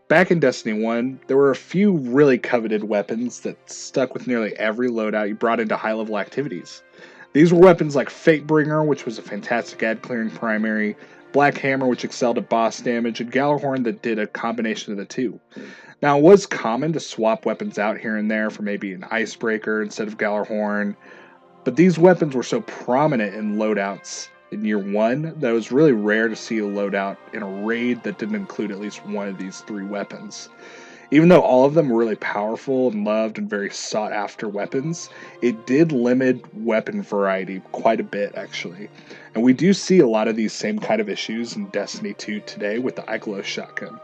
Back in Destiny 1, there were a few really coveted weapons that stuck with nearly every loadout you brought into high-level activities. These were weapons like Fatebringer, which was a fantastic ad-clearing primary, Black Hammer, which excelled at boss damage, and Gjallarhorn that did a combination of the two. Now, it was common to swap weapons out here and there for maybe an Icebreaker instead of Gjallarhorn, but these weapons were so prominent in loadouts in year 1 that it was really rare to see a loadout in a raid that didn't include at least one of these 3 weapons. Even though all of them were really powerful and loved and very sought after weapons, it did limit weapon variety quite a bit actually. And we do see a lot of these same kind of issues in Destiny 2 today with the Ikelos shotgun.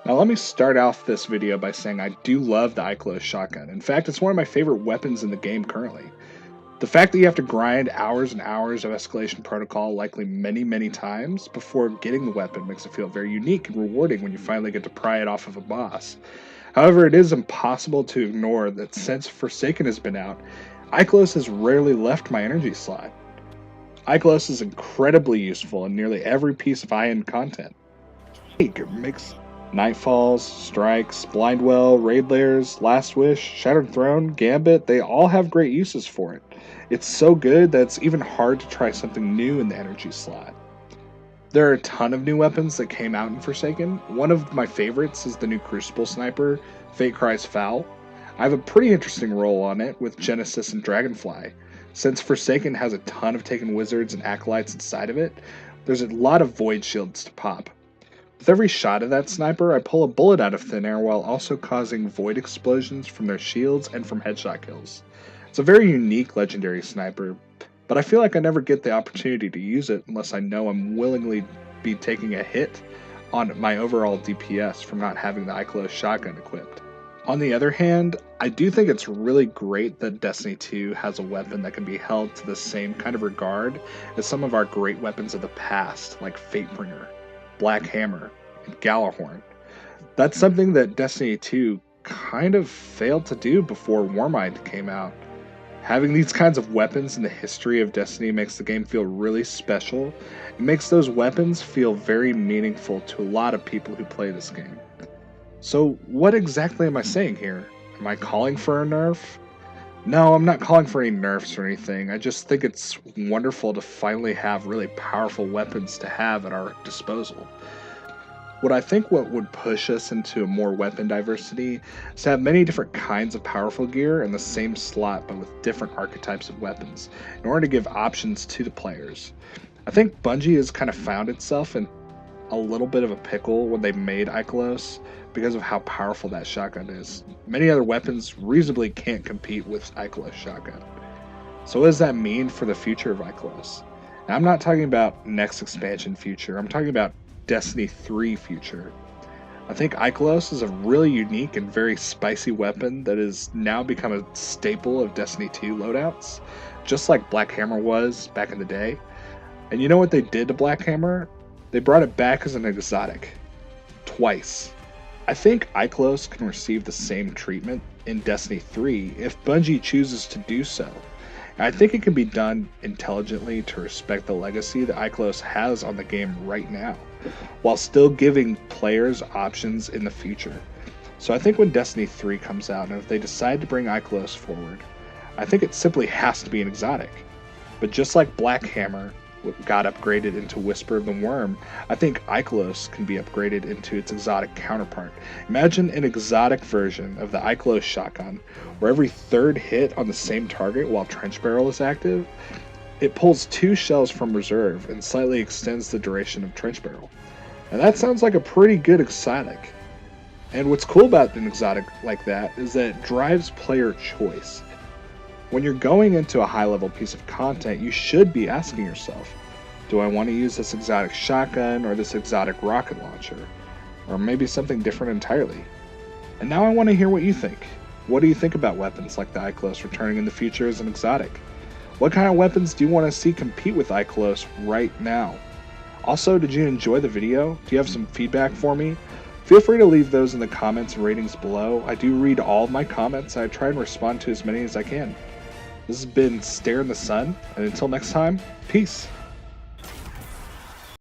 Now let me start off this video by saying I do love the Ikelos shotgun. In fact, it's one of my favorite weapons in the game currently. The fact that you have to grind hours and hours of escalation protocol, likely many times, before getting the weapon makes it feel very unique and rewarding when you finally get to pry it off of a boss. However, it is impossible to ignore that since Forsaken has been out, Ikelos has rarely left my energy slot. Ikelos is incredibly useful in nearly every piece of high-end content. It makes Nightfalls, Strikes, Blindwell, Raid Layers, Last Wish, Shattered Throne, Gambit, they all have great uses for it. It's so good that it's even hard to try something new in the energy slot. There are a ton of new weapons that came out in Forsaken. One of my favorites is the new Crucible Sniper, Fate Cries Foul. I have a pretty interesting role on it with Genesis and Dragonfly. Since Forsaken has a ton of Taken Wizards and Acolytes inside of it, there's a lot of Void Shields to pop. With every shot of that sniper, I pull a bullet out of thin air while also causing void explosions from their shields and from headshot kills. It's a very unique legendary sniper, but I feel like I never get the opportunity to use it unless I know I'm willingly be taking a hit on my overall DPS from not having the Ikelos shotgun equipped. On the other hand, I do think it's really great that Destiny 2 has a weapon that can be held to the same kind of regard as some of our great weapons of the past, like Fatebringer, Black Hammer, and Gjallarhorn. That's something that Destiny 2 kind of failed to do before Warmind came out. Having these kinds of weapons in the history of Destiny makes the game feel really special. It makes those weapons feel very meaningful to a lot of people who play this game. So what exactly am I saying here? Am I calling for a nerf? No, I'm not calling for any nerfs or anything. I just think it's wonderful to finally have really powerful weapons to have at our disposal. What would push us into more weapon diversity is to have many different kinds of powerful gear in the same slot but with different archetypes of weapons in order to give options to the players. I think Bungie has kind of found itself in a little bit of a pickle when they made Ikelos because of how powerful that shotgun is. Many other weapons reasonably can't compete with Ikelos shotgun. So what does that mean for the future of Ikelos? Now, I'm not talking about next expansion future, I'm talking about Destiny 3 future. I think Ikelos is a really unique and very spicy weapon that has now become a staple of Destiny 2 loadouts, just like Black Hammer was back in the day. And you know what they did to Black Hammer? They brought it back as an exotic. Twice. I think Ikelos can receive the same treatment in Destiny 3 if Bungie chooses to do so. And I think it can be done intelligently to respect the legacy that Ikelos has on the game right now, while still giving players options in the future. So I think when Destiny 3 comes out, and if they decide to bring Ikelos forward, I think it simply has to be an exotic. But just like Black Hammer got upgraded into Whisper of the Worm, I think Ikelos can be upgraded into its exotic counterpart. Imagine an exotic version of the Ikelos shotgun, where every third hit on the same target while Trench Barrel is active, it pulls 2 shells from reserve and slightly extends the duration of Trench Barrel. And that sounds like a pretty good exotic. And what's cool about an exotic like that is that it drives player choice. When you're going into a high-level piece of content, you should be asking yourself, do I want to use this exotic shotgun or this exotic rocket launcher? Or maybe something different entirely? And now I want to hear what you think. What do you think about weapons like the Ikelos returning in the future as an exotic? What kind of weapons do you want to see compete with Ikelos right now? Also, did you enjoy the video? Do you have some feedback for me? Feel free to leave those in the comments and ratings below. I do read all of my comments. I try and respond to as many as I can. This has been Stare in the Sun, and until next time, peace.